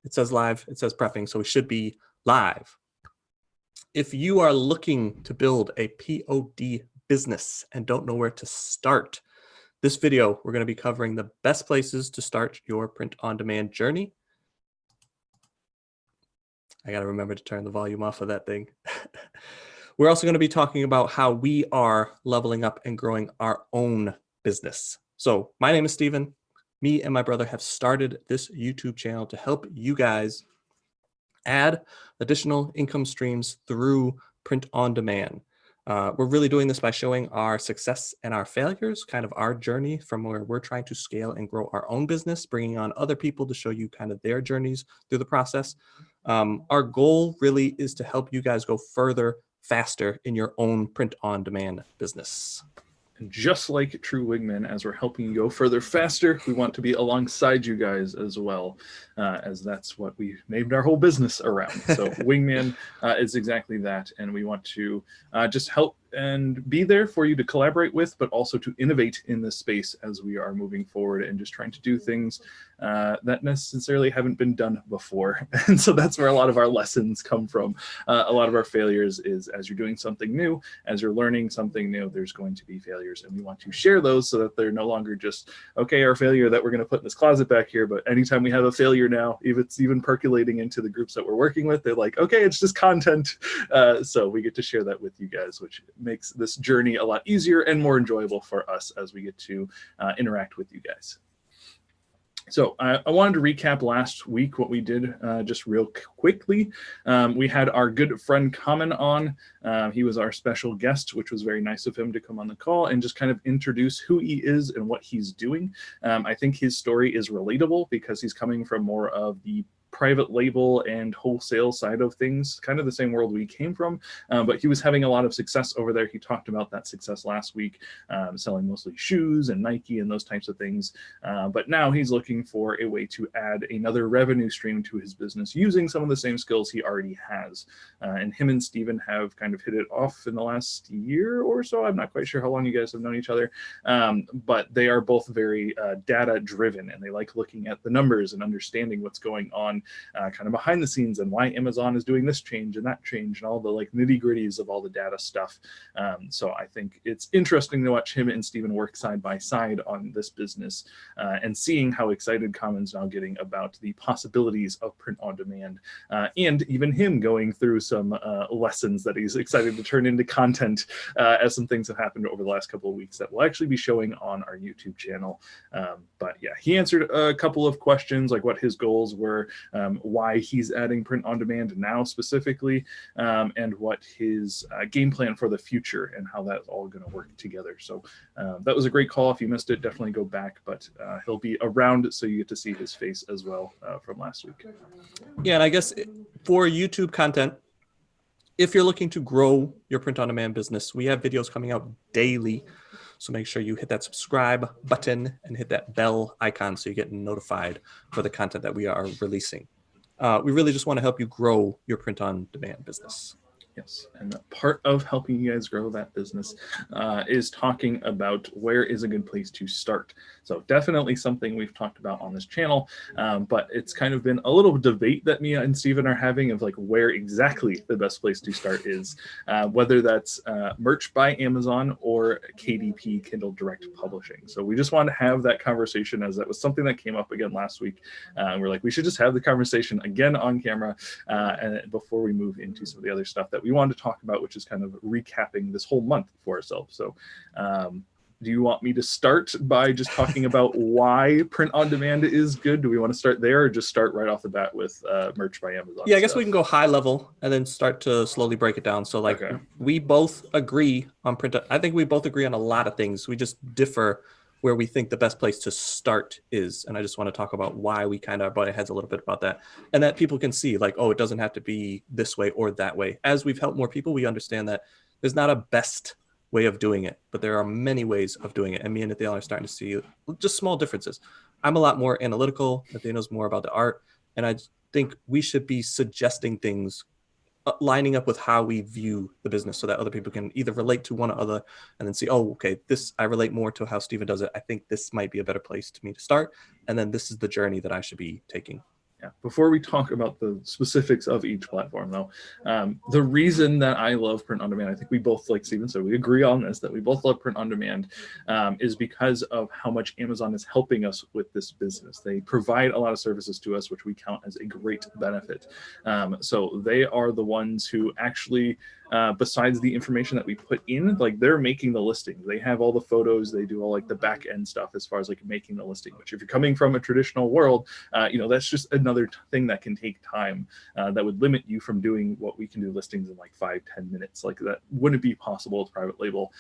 It says live, it says prepping, so we should be live. If you are looking to build a POD business and don't know where to start, this video, we're going to be covering the best places to start your print-on-demand journey. I got to remember to turn the volume off of that thing. We're also going to be talking about how we are leveling up and growing our own business. So my name is Steven. Me and my brother have started this YouTube channel to help you guys add additional income streams through print on demand. We're really doing this by showing our success and our failures, kind of our journey from where we're trying to scale and grow our own business, bringing on other people to show you kind of their journeys through the process. Our goal really is to help you guys go further, faster in your own print on demand business. And just like true wingmen, as we're helping you go further faster, we want to be alongside you guys as well, as that's what we named our whole business around. So wingman is exactly that. And we want to just help and be there for you to collaborate with, but also to innovate in this space as we are moving forward and just trying to do things that necessarily haven't been done before. And so that's where a lot of our lessons come from. A lot of our failures is as you're doing something new, as you're learning something new, there's going to be failures. And we want to share those so that they're no longer just, okay, our failure that we're going to put in this closet back here. But anytime we have a failure now, if it's even percolating into the groups that we're working with, they're like, okay, it's just content. So we get to share that with you guys, which makes this journey a lot easier and more enjoyable for us as we get to interact with you guys. So I wanted to recap last week what we did just real quickly. We had our good friend Common on. He was our special guest, which was very nice of him to come on the call and just kind of introduce who he is and what he's doing. I think his story is relatable because he's coming from more of the private label and wholesale side of things, kind of the same world we came from, but he was having a lot of success over there. He talked about that success last week, selling mostly shoes and Nike and those types of things. But now he's looking for a way to add another revenue stream to his business using some of the same skills he already has. And him and Steven have kind of hit it off in the last year or so. I'm not quite sure how long you guys have known each other, but they are both very data driven, and they like looking at the numbers and understanding what's going on kind of behind the scenes and why Amazon is doing this change and that change and all the like nitty gritties of all the data stuff. So I think it's interesting to watch him and Steven work side by side on this business and seeing how excited Common's now getting about the possibilities of print on demand, and even him going through some lessons that he's excited to turn into content as some things have happened over the last couple of weeks that will actually be showing on our YouTube channel. But yeah, he answered a couple of questions like what his goals were, why he's adding print on demand now specifically, and what his game plan for the future and how that's all going to work together. So that was a great call. If you missed it, definitely go back, but he'll be around so you get to see his face as well from last week. Yeah, and I guess for YouTube content, if you're looking to grow your print on demand business, we have videos coming out daily. So make sure you hit that subscribe button and hit that bell icon so you get notified for the content that we are releasing. We really just want to help you grow your print on demand business. Yes, and part of helping you guys grow that business is talking about where is a good place to start. So definitely something we've talked about on this channel, but it's kind of been a little debate that me and Steven are having of like where exactly the best place to start is, whether that's merch by Amazon or KDP, Kindle Direct Publishing. So we just wanted to have that conversation as that was something that came up again last week. We're like, we should just have the conversation again on camera and before we move into some of the other stuff that we wanted to talk about, which is kind of recapping this whole month for ourselves. So do you want me to start by just talking about why print on demand is good? Do we want to start there or just start right off the bat with merch by Amazon? Yeah, I guess we can go high level and then start to slowly break it down. So like we both agree on print. I think we both agree on a lot of things. We just differ where we think the best place to start is. And I just want to talk about why we kind of butt heads a little bit about that. And that people can see like, oh, it doesn't have to be this way or that way. As we've helped more people, we understand that there's not a best way of doing it, but there are many ways of doing it. And me and Nathaniel are starting to see just small differences. I'm a lot more analytical. Nathaniel's more about the art. And I think we should be suggesting things lining up with how we view the business so that other people can either relate to one another and then see, oh, okay, this, I relate more to how Steven does it. I think this might be a better place to me to start. And then this is the journey that I should be taking. Yeah. Before we talk about the specifics of each platform, though, the reason that I love print on demand, I think we both, like Steven said, we agree on this, that we both love print on demand, is because of how much Amazon is helping us with this business. They provide a lot of services to us, which we count as a great benefit. So they are the ones who actually, besides the information that we put in, like they're making the listing. They have all the photos, they do all like the back end stuff as far as like making the listing. Which if you're coming from a traditional world, that's just another thing that can take time, that would limit you from doing what we can do listings in like 5-10 minutes. Like that wouldn't be possible with private label,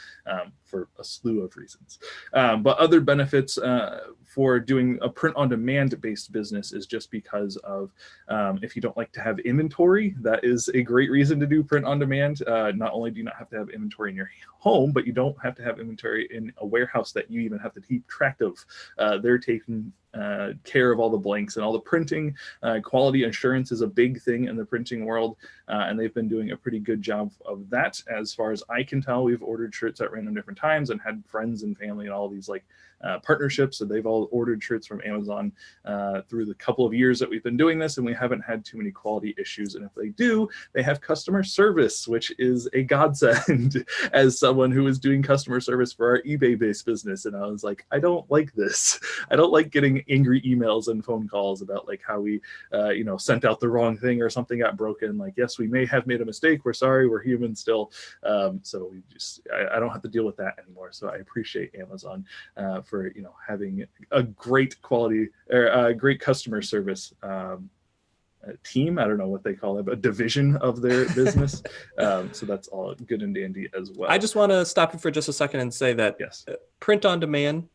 for a slew of reasons. But other benefits for doing a print on demand based business is just because of, if you don't like to have inventory, that is a great reason to do print on demand. Not only do you not have to have inventory in your home, but you don't have to have inventory in a warehouse that you even have to keep track of. They're taking care of all the blanks and all the printing. Quality assurance is a big thing in the printing world, and they've been doing a pretty good job of that. As far as I can tell, we've ordered shirts at random different times and had friends and family and all these like partnerships, so they've all ordered shirts from Amazon through the couple of years that we've been doing this, and we haven't had too many quality issues. And if they do, they have customer service, which is a godsend as someone who is doing customer service for our eBay-based business. And I was like, I don't like this. I don't like getting angry emails and phone calls about like how we sent out the wrong thing or something got broken. Like, yes, we may have made a mistake, we're sorry, we're human still. So I don't have to deal with that anymore. So I appreciate Amazon for having a great quality or a great customer service team. I don't know what they call it, but a division of their business. So that's all good and dandy as well. I just want to stop you for just a second and say that yes, print on demand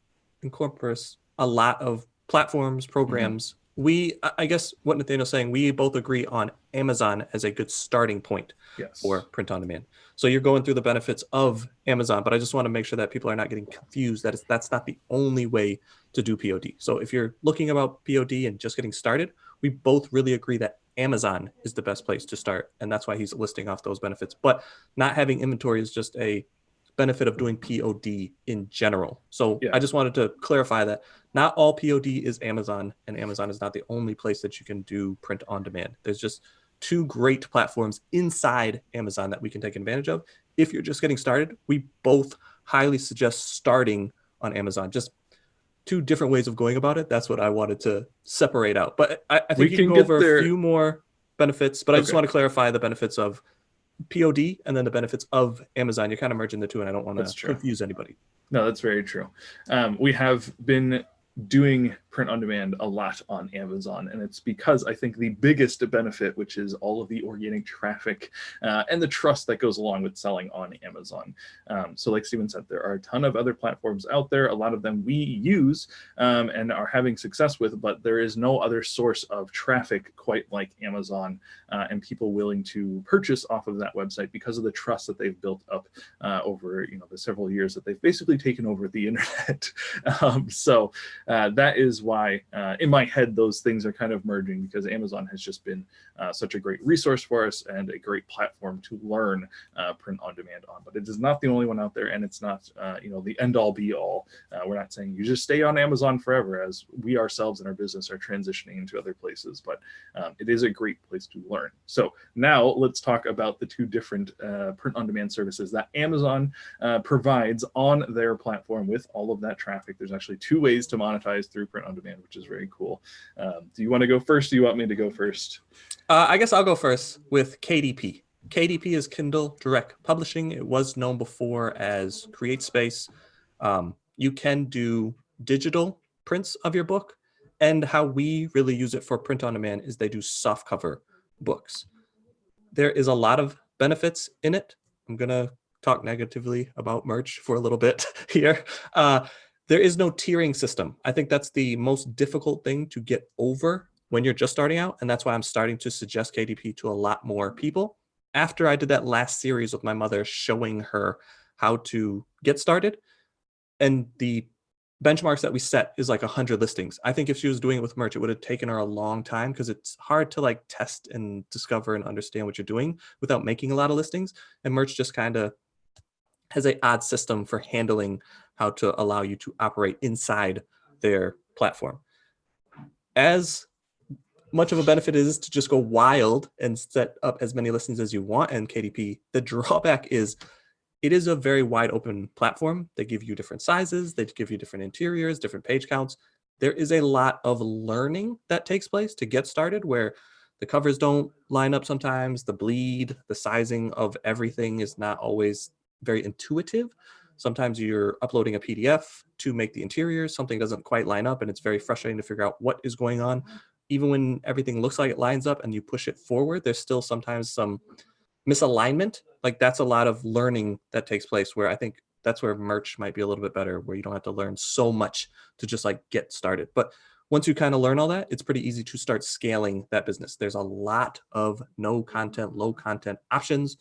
incorporates a lot of platforms, programs. I guess what Nathaniel's saying, we both agree on Amazon as a good starting point for print on demand. So you're going through the benefits of Amazon, but I just want to make sure that people are not getting confused that that's not the only way to do POD. So if you're looking about POD and just getting started, we both really agree that Amazon is the best place to start. And that's why he's listing off those benefits. But not having inventory is just a benefit of doing POD in general. So I just wanted to clarify that not all POD is Amazon, and Amazon is not the only place that you can do print on demand. There's just two great platforms inside Amazon that we can take advantage of. If you're just getting started, we both highly suggest starting on Amazon. Just two different ways of going about it. That's what I wanted to separate out. But I think you can go over a few more benefits, but I just want to clarify the benefits of POD and then the benefits of Amazon. You're kind of merging the two, and I don't want to confuse anybody. No, that's very true. We have been doing print on demand a lot on Amazon, and it's because I think the biggest benefit, which is all of the organic traffic and the trust that goes along with selling on Amazon. So like Steven said, there are a ton of other platforms out there. A lot of them we use and are having success with, but there is no other source of traffic quite like Amazon and people willing to purchase off of that website because of the trust that they've built up over the several years that they've basically taken over the internet. So that is why in my head those things are kind of merging, because Amazon has just been such a great resource for us and a great platform to learn print on demand on. But it is not the only one out there, and it's not the end all be all. We're not saying you just stay on Amazon forever, as we ourselves in our business are transitioning into other places, but it is a great place to learn. So now let's talk about the two different print on demand services that Amazon provides on their platform with all of that traffic. There's actually two ways to monetize through print on demand, which is very cool. Do you want to go first? Do you want me to go first? I guess I'll go first with KDP. KDP is Kindle Direct Publishing. It was known before as CreateSpace. You can do digital prints of your book, and how we really use it for print on demand is they do softcover books. There is a lot of benefits in it. I'm going to talk negatively about merch for a little bit here. There is no tiering system. I think that's the most difficult thing to get over when you're just starting out. And that's why I'm starting to suggest KDP to a lot more people. After I did that last series with my mother showing her how to get started, and the benchmarks that we set is like 100 listings. I think if she was doing it with merch, it would have taken her a long time, because it's hard to like test and discover and understand what you're doing without making a lot of listings. And merch just kind of has an odd system for handling how to allow you to operate inside their platform. As much of a benefit is to just go wild and set up as many listings as you want in KDP. The drawback is it is a very wide open platform. They give you different sizes. They give you different interiors, different page counts. There is a lot of learning that takes place to get started where the covers don't line up sometimes. The bleed, the sizing of everything is not always very intuitive. Sometimes you're uploading a PDF to make the interiors. Something doesn't quite line up and it's very frustrating to figure out what is going on. Even when everything looks like it lines up and you push it forward, there's still sometimes some misalignment. Like that's a lot of learning that takes place where I think that's where merch might be a little bit better, where you don't have to learn so much to just like get started. But once you kind of learn all that, it's pretty easy to start scaling that business. There's a lot of no content, low content options,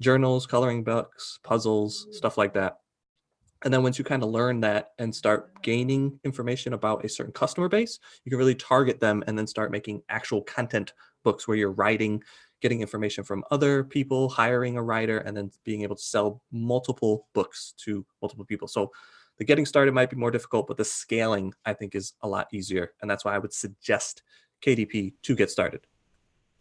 journals, coloring books, puzzles, stuff like that. And then once you kind of learn that and start gaining information about a certain customer base, you can really target them and then start making actual content books where you're writing, getting information from other people, hiring a writer, and then being able to sell multiple books to multiple people. So the getting started might be more difficult, but the scaling I think is a lot easier. And that's why I would suggest KDP to get started.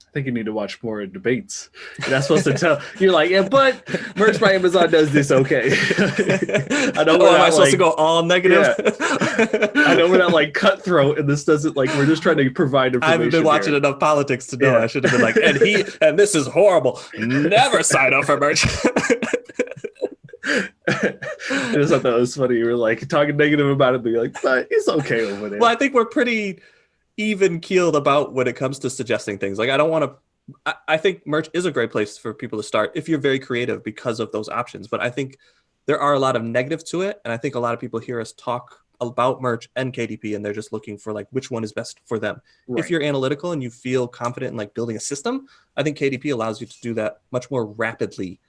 I think you need to watch more debates. You're not supposed to tell. You're like, yeah, but Merch by Amazon does this okay. I know. Am I supposed to go all negative? Yeah. I know we're not like cutthroat, and this doesn't like we're just trying to provide information. I haven't been watching enough politics to know. Yeah. I should have been like, and this is horrible. Never sign up for merch. I just thought that was funny. You were like talking negative about it, but you're like, but it's okay over there. Well, I think we're pretty even keeled about when it comes to suggesting things. Like I think merch is a great place for people to start if you're very creative because of those options. But I think there are a lot of negatives to it. And I think a lot of people hear us talk about merch and KDP and they're just looking for like which one is best for them. Right. If you're analytical and you feel confident in like building a system, I think KDP allows you to do that much more rapidly.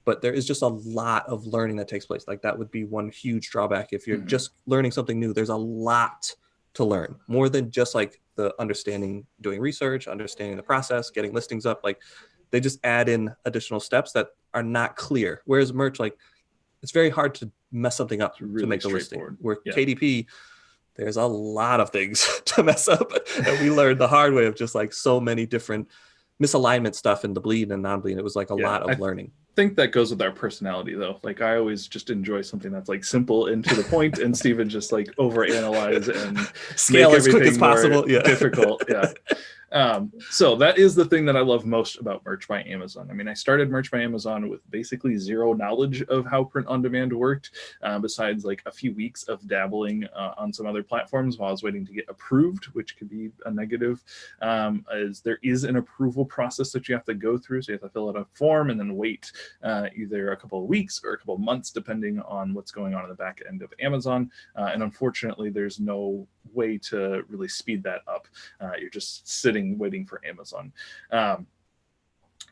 But there is just a lot of learning that takes place. Like that would be one huge drawback. If you're just learning something new, there's a lot to learn, more than just like the understanding, doing research, understanding the process, getting listings up. Like they just add in additional steps that are not clear. Whereas merch, like it's very hard to mess something up really to make a listing. Where KDP, there's a lot of things to mess up. And we learned the hard way of just like so many different misalignment stuff and the bleed and non-bleed. It was like a lot of learning. I think that goes with our personality though. Like I always just enjoy something that's like simple and to the point, and Steven just like overanalyze and scale as quick as possible. Difficult. Yeah. So that is the thing that I love most about Merch by Amazon. I mean, I started Merch by Amazon with basically zero knowledge of how print on demand worked, besides like a few weeks of dabbling on some other platforms while I was waiting to get approved, which could be a negative, as there is an approval process that you have to go through. So you have to fill out a form and then wait either a couple of weeks or a couple of months, depending on what's going on in the back end of Amazon. And unfortunately, there's no way to really speed that up. You're just sitting waiting for Amazon.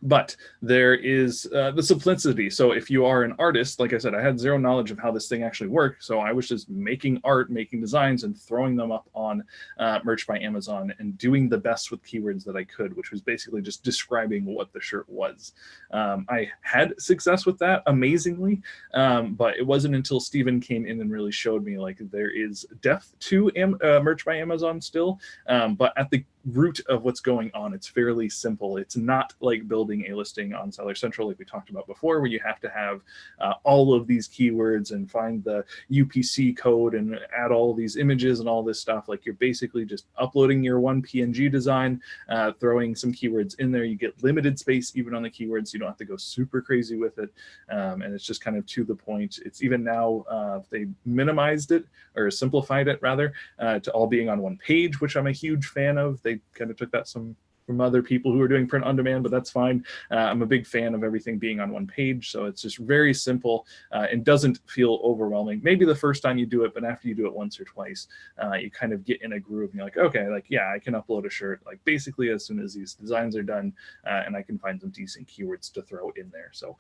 But there is the simplicity. So if you are an artist, like I said, I had zero knowledge of how this thing actually worked. So I was just making art, making designs, and throwing them up on Merch by Amazon and doing the best with keywords that I could, which was basically just describing what the shirt was. I had success with that, amazingly, but it wasn't until Steven came in and really showed me like there is depth to Merch by Amazon still, but at the root of what's going on, it's fairly simple. It's not like building a listing on Seller Central like we talked about before, where you have to have all of these keywords and find the UPC code and add all these images and all this stuff. Like you're basically just uploading your one PNG design, throwing some keywords in there. You get limited space even on the keywords. You don't have to go super crazy with it. And it's just kind of to the point. It's even now they minimized it or simplified it rather to all being on one page, which I'm a huge fan of. They kind of took that from other people who are doing print on demand, but that's fine. I'm a big fan of everything being on one page. So it's just very simple and doesn't feel overwhelming. Maybe the first time you do it, but after you do it once or twice, you kind of get in a groove and you're like, okay, like, yeah, I can upload a shirt, like basically as soon as these designs are done and I can find some decent keywords to throw in there. So,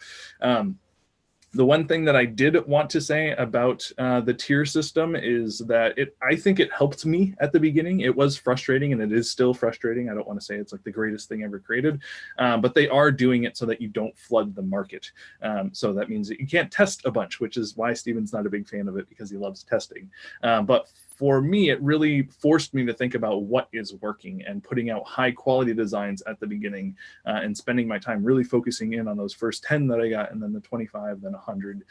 the one thing that I did want to say about the tier system is that I think it helped me at the beginning. It was frustrating, and it is still frustrating. I don't want to say it's like the greatest thing ever created, but they are doing it so that you don't flood the market. So that means that you can't test a bunch, which is why Steven's not a big fan of it, because he loves testing. But for me, it really forced me to think about what is working and putting out high quality designs at the beginning, and spending my time really focusing in on those first 10 that I got, and then the 25, then 100,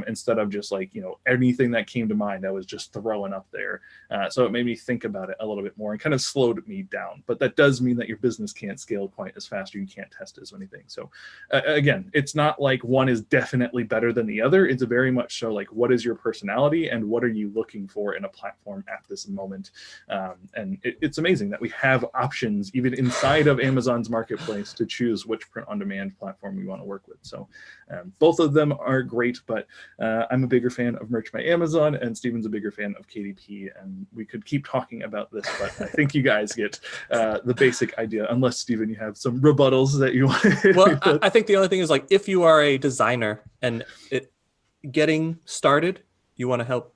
instead of just like, anything that came to mind, I was just throwing up there. So it made me think about it a little bit more and kind of slowed me down. But that does mean that your business can't scale quite as fast, or you can't test as many things. So again, it's not like one is definitely better than the other. It's very much so like, what is your personality and what are you looking for in a platform at this moment? And it's amazing that we have options even inside of Amazon's marketplace to choose which print-on-demand platform we want to work with. So both of them are great, but I'm a bigger fan of Merch by Amazon, and Steven's a bigger fan of KDP, and we could keep talking about this, but I think you guys get the basic idea, unless, Steven, you have some rebuttals that you want. Well, I think the only thing is, like, if you are a designer and getting started, you want to help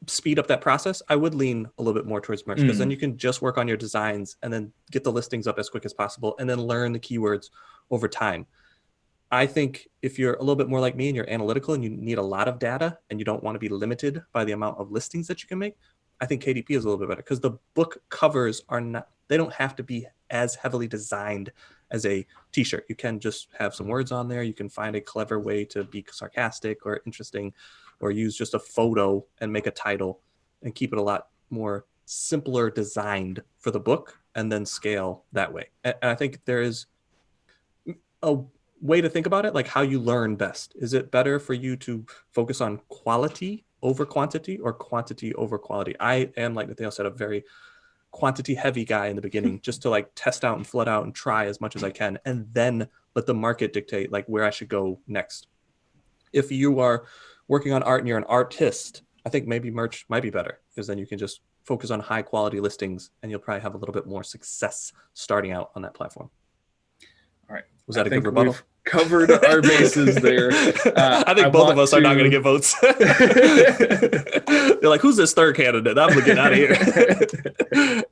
speed up that process, I would lean a little bit more towards merch, because then you can just work on your designs and then get the listings up as quick as possible and then learn the keywords over time. I think if you're a little bit more like me and you're analytical and you need a lot of data and you don't want to be limited by the amount of listings that you can make, I think KDP is a little bit better, because the book covers they don't have to be as heavily designed as a t-shirt. You can just have some words on there. You can find a clever way to be sarcastic or interesting, or use just a photo and make a title and keep it a lot more simpler designed for the book, and then scale that way. And I think there is a way to think about it, like how you learn best. Is it better for you to focus on quality over quantity, or quantity over quality? I am, like Nathaniel said, a very quantity heavy guy in the beginning, just to like test out and flood out and try as much as I can, and then let the market dictate like where I should go next. If you are working on art and you're an artist, I think maybe merch might be better, because then you can just focus on high quality listings and you'll probably have a little bit more success starting out on that platform. All right. Was that a good rebuttal? We've covered our bases there. I think both of us are not going to get votes. They're like, who's this third candidate? I'm getting out of here.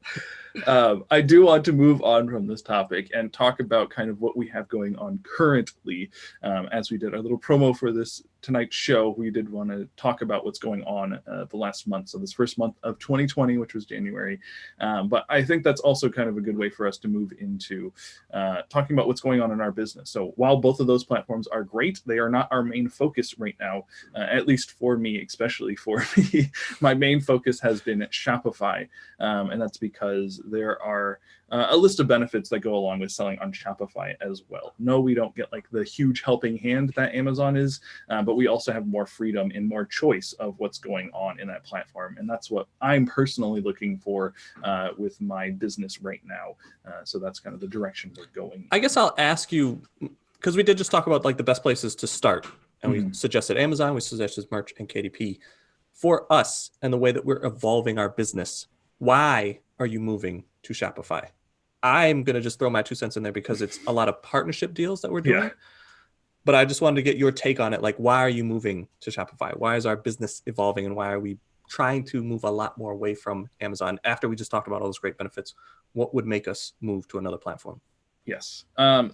I do want to move on from this topic and talk about kind of what we have going on currently. As we did our little promo for this tonight's show, we did want to talk about what's going on the last month. So this first month of 2020, which was January. But I think that's also kind of a good way for us to move into talking about what's going on in our business. So while both of those platforms are great, they are not our main focus right now, at least for me, especially for me. My main focus has been Shopify, and that's because there are a list of benefits that go along with selling on Shopify as well. No, we don't get like the huge helping hand that Amazon is, but we also have more freedom and more choice of what's going on in that platform. And that's what I'm personally looking for with my business right now. So that's kind of the direction we're going. I guess I'll ask you, because we did just talk about like the best places to start, and we suggested Amazon, we suggested merch, and KDP. For us and the way that we're evolving our business, why are you moving to Shopify? I'm going to just throw my 2 cents in there because it's a lot of partnership deals that we're doing. Yeah. But I just wanted to get your take on it. Like, why are you moving to Shopify? Why is our business evolving, and why are we trying to move a lot more away from Amazon? After we just talked about all those great benefits, what would make us move to another platform? Yes.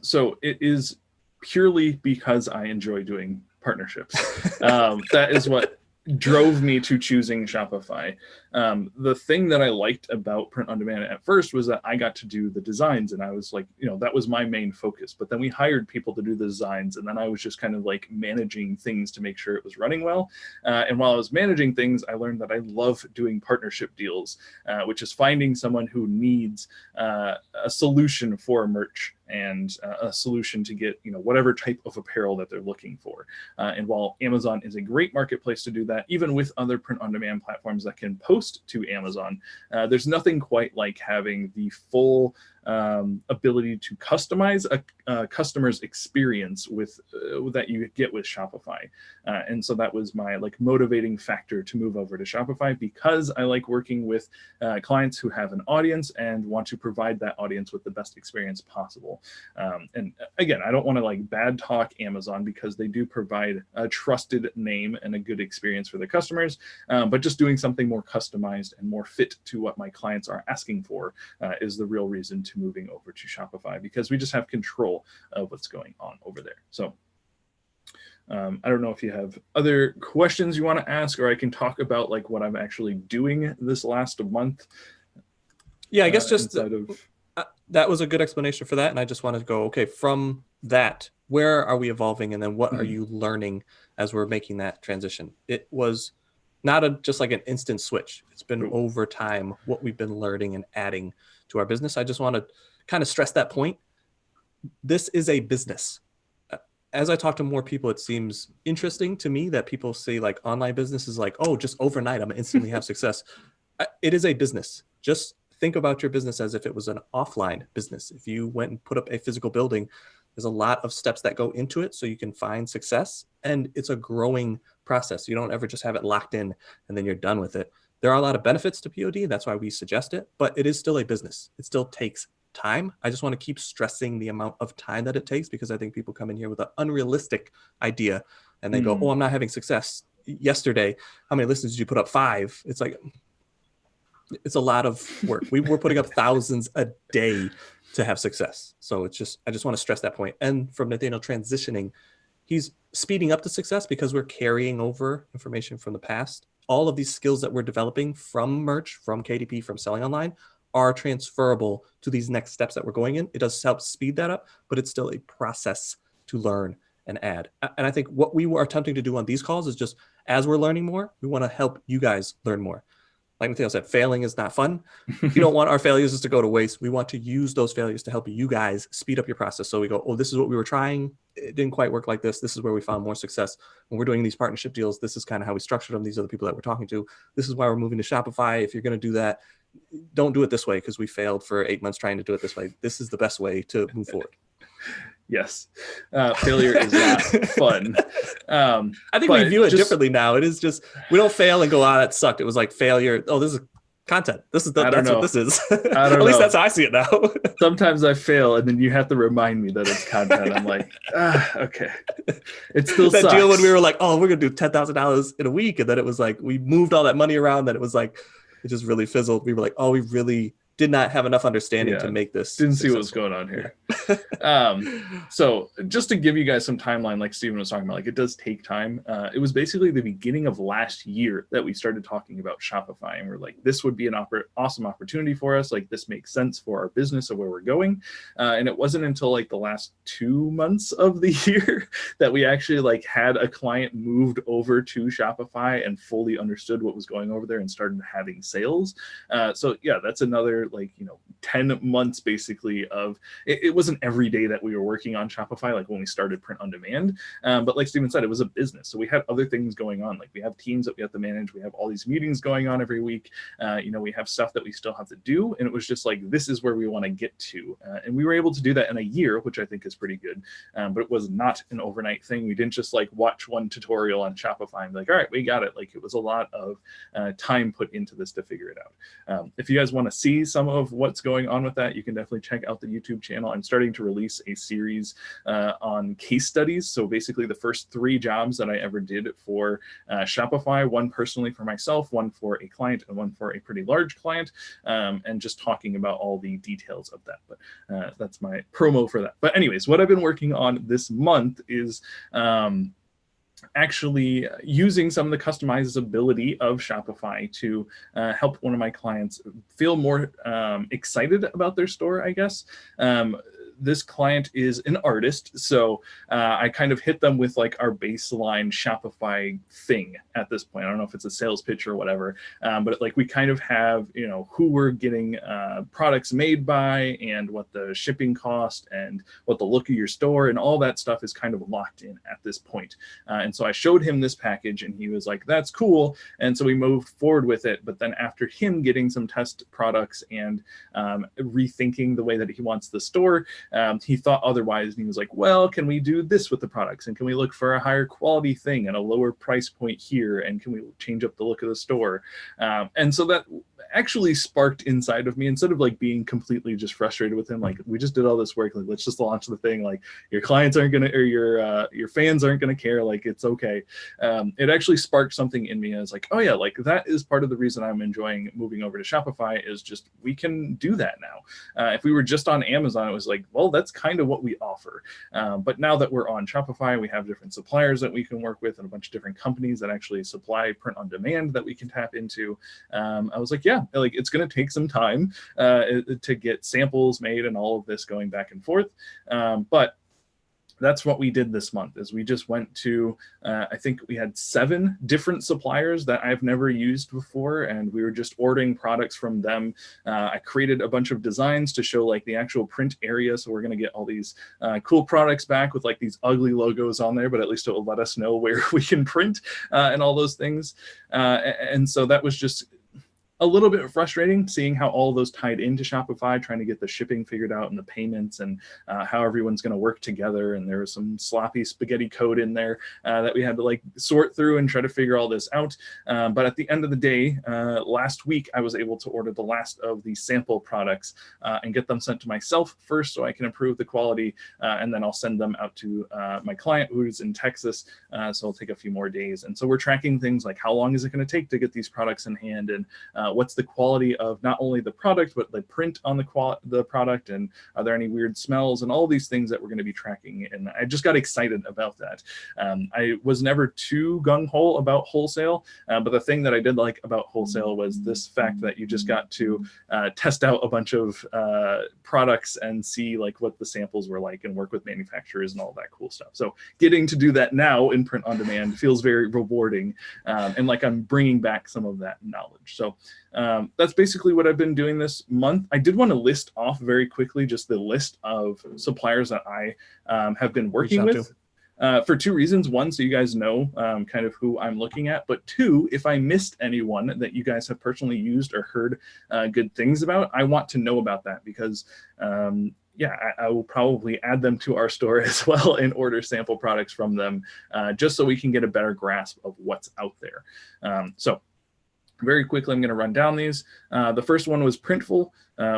So it is purely because I enjoy doing partnerships. That is what drove me to choosing Shopify. The thing that I liked about print on demand at first was that I got to do the designs, and I was like, that was my main focus. But then we hired people to do the designs, and then I was just kind of like managing things to make sure it was running well. And while I was managing things, I learned that I love doing partnership deals, which is finding someone who needs a solution for merch and a solution to get whatever type of apparel that they're looking for. And while Amazon is a great marketplace to do that, even with other print-on-demand platforms that can post to Amazon, there's nothing quite like having the full ability to customize a customer's experience with that you get with Shopify. And so that was my motivating factor to move over to Shopify, because I like working with clients who have an audience and want to provide that audience with the best experience possible. And again, I don't want to bad talk Amazon, because they do provide a trusted name and a good experience for their customers, but just doing something more customized and more fit to what my clients are asking for is the real reason to moving over to Shopify, because we just have control of what's going on over there. So I don't know if you have other questions you want to ask, or I can talk about like what I'm actually doing this last month. Yeah, I guess just that was a good explanation for that. And I just wanted to go, okay, from that, where are we evolving? And then what are you learning as we're making that transition? It was not just like an instant switch. It's been over time what we've been learning and adding to our business. I just want to kind of stress that point. This is a business. As I talk to more people, it seems interesting to me that people say like online business is like, oh, just overnight, I'm gonna instantly have success. It is a business. Just think about your business as if it was an offline business. If you went and put up a physical building, there's a lot of steps that go into it so you can find success. And it's a growing process. You don't ever just have it locked in and then you're done with it. There are a lot of benefits to POD. That's why we suggest it, but it is still a business. It still takes time. I just want to keep stressing the amount of time that it takes, because I think people come in here with an unrealistic idea and they go, oh, I'm not having success. Yesterday, how many listens did you put up? 5. It's like, it's a lot of work. We're putting up thousands a day to have success. So it's just, I just want to stress that point. And from Nathaniel transitioning, he's speeding up the success because we're carrying over information from the past. All of these skills that we're developing from merch, from KDP, from selling online are transferable to these next steps that we're going in. It does help speed that up, but it's still a process to learn and add. And I think what we were attempting to do on these calls is just, as we're learning more, we want to help you guys learn more. Like Nathaniel said, failing is not fun. You don't want our failures just to go to waste. We want to use those failures to help you guys speed up your process. So we go, oh, this is what we were trying. It didn't quite work like this. This is where we found more success. When we're doing these partnership deals, this is kind of how we structured them. These are the people that we're talking to. This is why we're moving to Shopify. If you're going to do that, don't do it this way because we failed for 8 months trying to do it this way. This is the best way to move forward. Yes. Failure is not fun. I think we view it differently now. It is just, we don't fail and go, ah, that sucked. It was like failure. Oh, this is content. That's what this is. At least that's how I see it now. Sometimes I fail and then you have to remind me that it's content. I'm like, okay. It still that sucks. deal when we were like, oh, we're going to do $10,000 in a week. And then it was like, we moved all that money around. Then it was like, it just really fizzled. We were like, oh, we really did not have enough understanding to make this. Didn't see what was going on here. So just to give you guys some timeline, like Steven was talking about, like it does take time. It was basically the beginning of last year that we started talking about Shopify, and we're like, this would be an awesome opportunity for us. Like this makes sense for our business and where we're going. And it wasn't until like the last 2 months of the year that we actually like had a client moved over to Shopify and fully understood what was going over there and started having sales. So yeah, that's another 10 months basically of it wasn't every day that we were working on Shopify like when we started print on demand, but like Steven said, it was a business, so we had other things going on. Like we have teams that we have to manage, we have all these meetings going on every week, we have stuff that we still have to do, and it was just like, this is where we want to get to, and we were able to do that in a year, which I think is pretty good. But it was not an overnight thing. We didn't just like watch one tutorial on Shopify and be like, all right, we got it. Like it was a lot of time put into this to figure it out. If you guys want to see some of what's going on with that, you can definitely check out the YouTube channel. I'm starting to release a series on case studies. So basically the first 3 jobs that I ever did for Shopify, one personally for myself, one for a client, and one for a pretty large client, and just talking about all the details of that. But that's my promo for that. But anyways, what I've been working on this month is actually using some of the customizability of Shopify to help one of my clients feel more excited about their store, I guess. This client is an artist, so I kind of hit them with like our baseline Shopify thing at this point. I don't know if it's a sales pitch or whatever, but like we kind of have, who we're getting products made by and what the shipping cost and what the look of your store and all that stuff is kind of locked in at this point. And so I showed him this package and he was like, that's cool. And so we moved forward with it. But then after him getting some test products and rethinking the way that he wants the store, he thought otherwise, and he was like, well, can we do this with the products? And can we look for a higher quality thing and a lower price point here? And can we change up the look of the store? And so that actually sparked inside of me, instead of like being completely just frustrated with him, like, we just did all this work, like, let's just launch the thing, like, your clients aren't gonna, or your fans aren't gonna care, like, it's okay. It actually sparked something in me. I was like, oh yeah, like, that is part of the reason I'm enjoying moving over to Shopify, is just we can do that now. If we were just on Amazon, it was like, well, that's kind of what we offer. But now that we're on Shopify, we have different suppliers that we can work with and a bunch of different companies that actually supply print on demand that we can tap into. I was like, yeah, like, it's going to take some time to get samples made and all of this going back and forth. But that's what we did this month, is we just went to, I think we had 7 different suppliers that I've never used before, and we were just ordering products from them. I created a bunch of designs to show like the actual print area. So we're going to get all these cool products back with like these ugly logos on there, but at least it will let us know where we can print and all those things. And so that was just a little bit frustrating, seeing how all of those tied into Shopify, trying to get the shipping figured out and the payments and how everyone's going to work together. And there was some sloppy spaghetti code in there that we had to like sort through and try to figure all this out. But at the end of the day, last week, I was able to order the last of the sample products and get them sent to myself first so I can improve the quality. And then I'll send them out to my client who's in Texas. So it'll take a few more days. And so we're tracking things like how long is it going to take to get these products in hand, and what's the quality of not only the product, but the print on the product, and are there any weird smells, and all these things that we're going to be tracking. And I just got excited about that. I was never too gung-ho about Wholesale, but the thing that I did like about Wholesale was this fact that you just got to test out a bunch of products and see like what the samples were like and work with manufacturers and all that cool stuff. So getting to do that now in print on demand feels very rewarding, and like I'm bringing back some of that knowledge. So that's basically what I've been doing this month. I did want to list off very quickly just the list of suppliers that I have been working with for 2 reasons. One, so you guys know kind of who I'm looking at, but 2, if I missed anyone that you guys have personally used or heard good things about, I want to know about that, because yeah, I will probably add them to our store as well and order sample products from them, just so we can get a better grasp of what's out there. So very quickly, I'm going to run down these. The first one was Printful.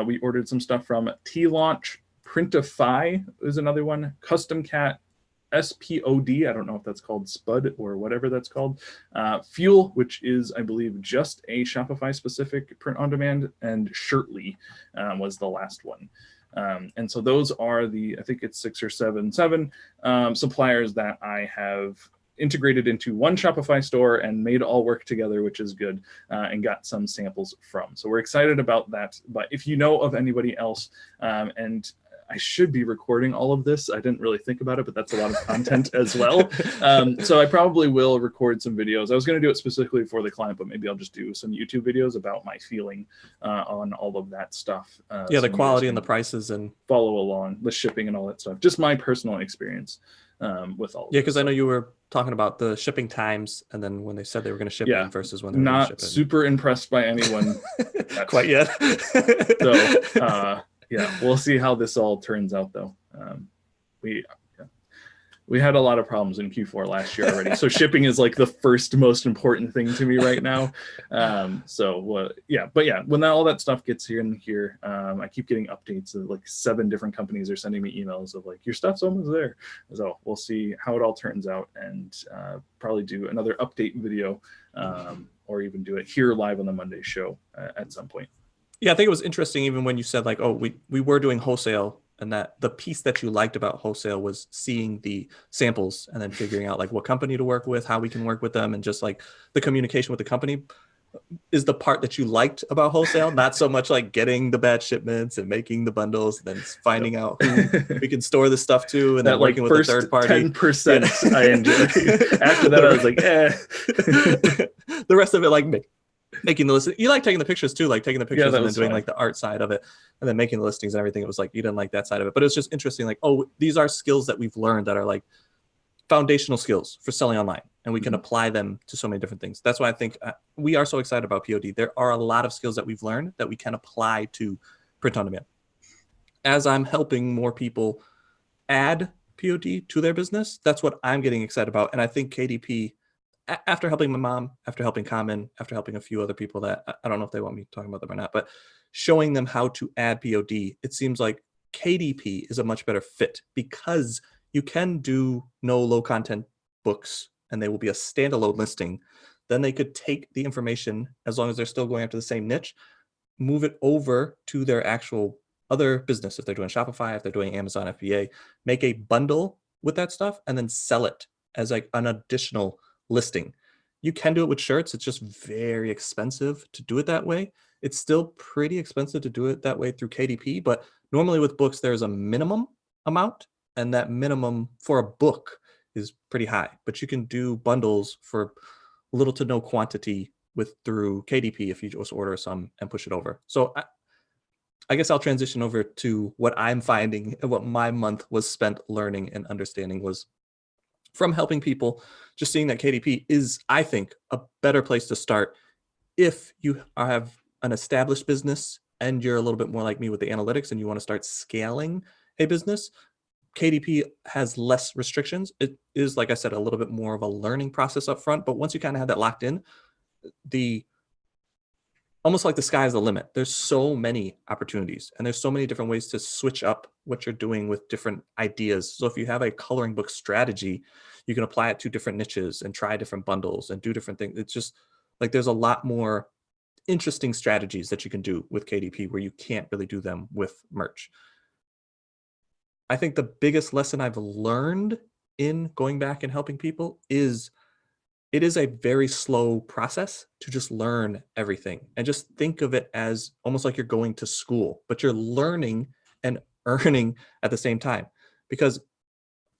We ordered some stuff from T-Launch. Printify is another one. Custom Cat, SPOD. I don't know if that's called Spud or whatever that's called. Fuel, which is, I believe, just a Shopify-specific print-on-demand. And Shirtly was the last one. And so those are the, I think it's 6 or 7 suppliers that I have integrated into one Shopify store and made all work together, which is good, and got some samples from. So we're excited about that. But if you know of anybody else, and I should be recording all of this. I didn't really think about it, but that's a lot of content as well. So I probably will record some videos. I was going to do it specifically for the client, but maybe I'll just do some YouTube videos about my feeling on all of that stuff. Yeah, the quality and the prices, and follow along the shipping and all that stuff. Just my personal experience with all of yeah, because I know you were talking about the shipping times, and then when they said they were going to ship it versus when they were going to ship it. Not super impressed by anyone quite yet. So yeah, we'll see how this all turns out, though. We had a lot of problems in Q4 last year already, so shipping is like the first most important thing to me right now. But when all that stuff gets here, I keep getting updates of like 7 different companies are sending me emails of like, your stuff's almost there. So we'll see how it all turns out, and probably do another update video, or even do it here live on the Monday show at some point. Yeah, I think it was interesting even when you said like, oh, we were doing Wholesale, and that the piece that you liked about Wholesale was seeing the samples and then figuring out like what company to work with, how we can work with them, and just like the communication with the company is the part that you liked about Wholesale, not so much like getting the bad shipments and making the bundles, and then finding out who we can store the stuff to, and then working with a third party. 10% I enjoyed. After that, I was like, The rest of it, like making the list. You like taking the pictures too, like taking the pictures and then doing like the art side of it, and then making the listings and everything. It was like you didn't like that side of it, but it was just interesting. Like, oh, these are skills that we've learned that are like foundational skills for selling online, and we can apply them to so many different things. That's why I think we are so excited about POD. There are a lot of skills that we've learned that we can apply to print on demand. As I'm helping more people add POD to their business, that's what I'm getting excited about. And I think KDP after helping my mom, after helping Common, after helping a few other people that I don't know if they want me talking about them or not, but showing them how to add POD, it seems like KDP is a much better fit because you can do no low content books and they will be a standalone listing. Then they could take the information, as long as they're still going after the same niche, move it over to their actual other business. If they're doing Shopify, if they're doing Amazon FBA, make a bundle with that stuff and then sell it as like an additional listing. You can do it with shirts. It's just very expensive to do it that way. It's still pretty expensive to do it that way through KDP, but normally with books, there's a minimum amount, and that minimum for a book is pretty high. But you can do bundles for little to no quantity with through KDP if you just order some and push it over. So I guess I'll transition over to what I'm finding and what my month was spent learning and understanding was from helping people, just seeing that KDP is, I think, a better place to start if you have an established business and you're a little bit more like me with the analytics and you want to start scaling a business. KDP has less restrictions. It is, like I said, a little bit more of a learning process up front, but once you kind of have that locked in, almost like the sky's the limit. There's so many opportunities and there's so many different ways to switch up what you're doing with different ideas. So if you have a coloring book strategy, you can apply it to different niches and try different bundles and do different things. It's just like there's a lot more interesting strategies that you can do with KDP where you can't really do them with merch. I think the biggest lesson I've learned in going back and helping people is it is a very slow process to just learn everything and just think of it as almost like you're going to school, but you're learning and earning at the same time. Because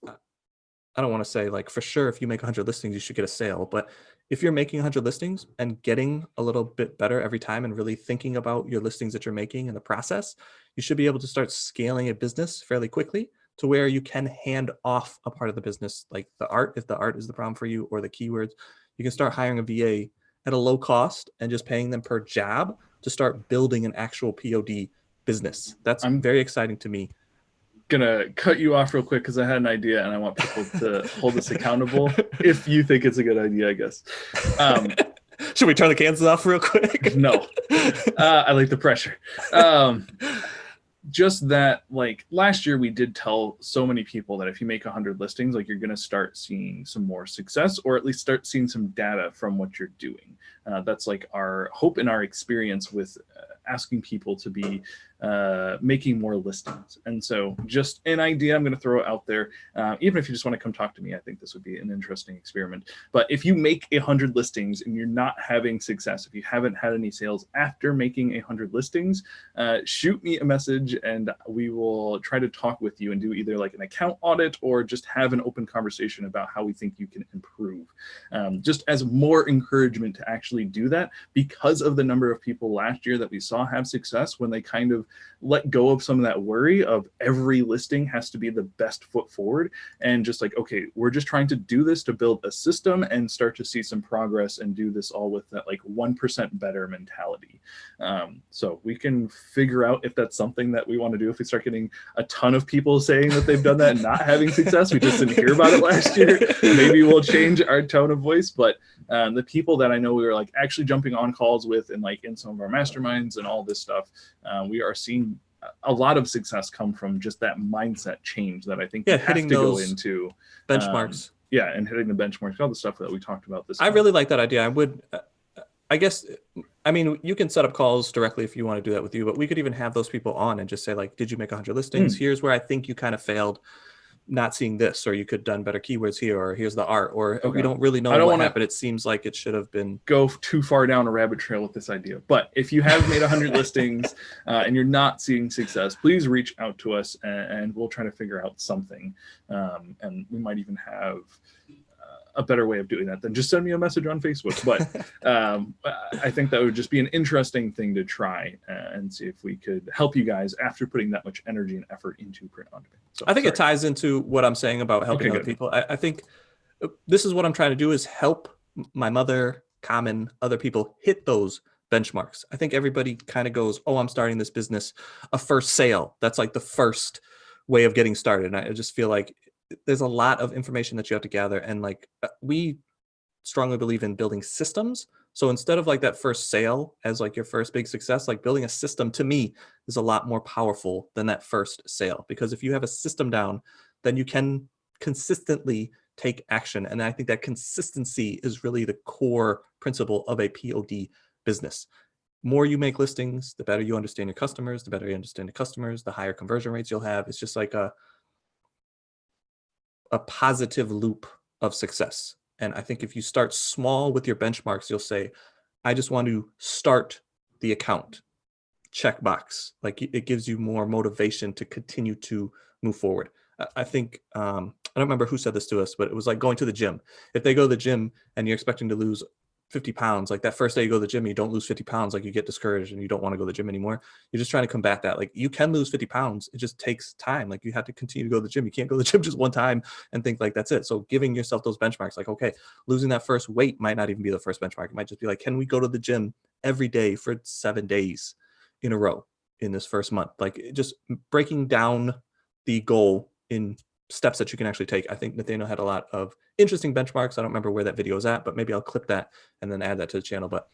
I don't want to say like for sure, if you make 100 listings, you should get a sale. But if you're making 100 listings and getting a little bit better every time and really thinking about your listings that you're making in the process, you should be able to start scaling a business fairly quickly to where you can hand off a part of the business, like the art, if the art is the problem for you, or the keywords. You can start hiring a VA at a low cost and just paying them per job to start building an actual POD business. That's very exciting to me. Gonna cut you off real quick because I had an idea and I want people to hold us accountable if you think it's a good idea, I guess. Should we turn the cans off real quick? No. I like the pressure. Just that, like last year we did tell so many people that if you make 100 listings, like you're going to start seeing some more success, or at least start seeing some data from what you're doing. That's like our hope and our experience with asking people to be making more listings. And so just an idea I'm going to throw out there, even if you just want to come talk to me, I think this would be an interesting experiment. But if you make 100 listings and you're not having success, if you haven't had any sales after making 100 listings, shoot me a message and we will try to talk with you and do either like an account audit or just have an open conversation about how we think you can improve. Just as more encouragement to actually do that, because of the number of people last year that we saw have success when they kind of let go of some of that worry of every listing has to be the best foot forward and just like, okay, we're just trying to do this to build a system and start to see some progress and do this all with that like 1% better mentality. So we can figure out if that's something that we want to do. If we start getting a ton of people saying that they've done that and not having success, we just didn't hear about it last year, maybe we'll change our tone of voice. But the people that I know we were like actually jumping on calls with and like in some of our masterminds and all this stuff, we are seeing a lot of success come from just that mindset change that I think you have to go into benchmarks. And hitting the benchmarks, all the stuff that we talked about this. I really like that idea. I would, I guess, I mean, you can set up calls directly if you want to do that with you, but we could even have those people on and just say like, did you make 100 listings? Here's where I think you kind of failed not seeing this, or you could have done better keywords here, or here's the art, or we don't really know what happened. It seems like it should have been. Go too far down a rabbit trail with this idea. But if you have made 100 listings and you're not seeing success, please reach out to us and we'll try to figure out something. And we might even have a better way of doing that than just send me a message on Facebook. But I think that would just be an interesting thing to try and see if we could help you guys after putting that much energy and effort into print on demand. So, I think it ties into what I'm saying about helping other people. I think this is what I'm trying to do is help my mother, Common, other people hit those benchmarks. I think everybody kind of goes, oh, I'm starting this business, a first sale. That's like the first way of getting started. And I just feel like there's a lot of information that you have to gather. And like we strongly believe in building systems. So instead of like that first sale as like your first big success, like building a system to me is a lot more powerful than that first sale. Because if you have a system down, then you can consistently take action. And I think that consistency is really the core principle of a POD business. More you make listings, the better you understand your customers, the better you understand the customers, the higher conversion rates you'll have. It's just like a positive loop of success. And I think if you start small with your benchmarks, you'll say, I just want to start the account. Checkbox. Like it gives you more motivation to continue to move forward. I think, I don't remember who said this to us, but it was like going to the gym. If they go to the gym and you're expecting to lose 50 pounds, like that first day you go to the gym, you don't lose 50 pounds, like you get discouraged and you don't want to go to the gym anymore. You're just trying to combat that. Like you can lose 50 pounds. It just takes time. Like you have to continue to go to the gym. You can't go to the gym just one time and think like that's it. So giving yourself those benchmarks, like, okay, losing that first weight might not even be the first benchmark. It might just be like, can we go to the gym every day for 7 days in a row in this first month? Like just breaking down the goal in steps that you can actually take. I think Nathaniel had a lot of interesting benchmarks. I don't remember where that video is at, but maybe I'll clip that and then add that to the channel. But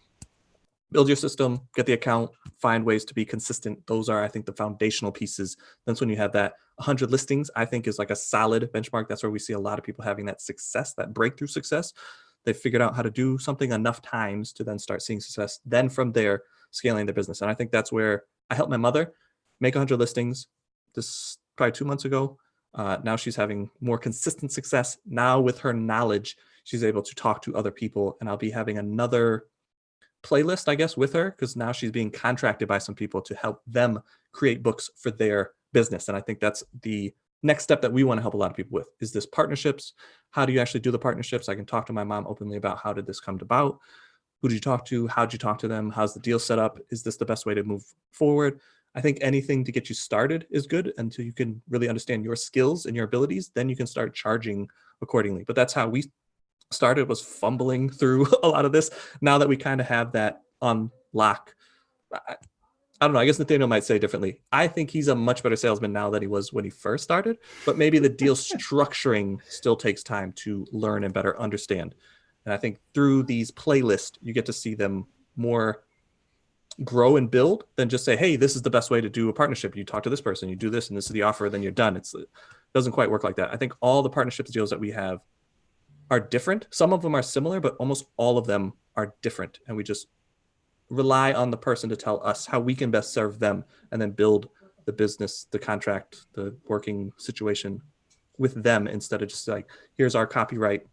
build your system, get the account, find ways to be consistent. Those are, I think, the foundational pieces. That's when you have that 100 listings, I think is like a solid benchmark. That's where we see a lot of people having that success, that breakthrough success. They've figured out how to do something enough times to then start seeing success. Then from there, scaling their business. And I think that's where I helped my mother make 100 listings. This probably 2 months ago. Now she's having more consistent success. Now with her knowledge, she's able to talk to other people, and I'll be having another playlist, I guess, with her, because now she's being contracted by some people to help them create books for their business. And I think that's the next step that we want to help a lot of people with, is this partnerships. How do you actually do the partnerships? I can talk to my mom openly about how did this come about? Who did you talk to? How did you talk to them? How's the deal set up? Is this the best way to move forward? I think anything to get you started is good until you can really understand your skills and your abilities. Then you can start charging accordingly. But that's how we started, was fumbling through a lot of this. Now that we kind of have that on lock, I don't know. I guess Nathaniel might say differently. I think he's a much better salesman now than he was when he first started, but maybe the deal structuring still takes time to learn and better understand. And I think through these playlists, you get to see them more grow and build than just say, hey, this is the best way to do a partnership. You talk to this person, you do this, and this is the offer, then you're done. It doesn't quite work like that. I think all the partnerships deals that we have are different. Some of them are similar, but almost all of them are different. And we just rely on the person to tell us how we can best serve them, and then build the business, the contract, the working situation with them, instead of just like, here's our copyright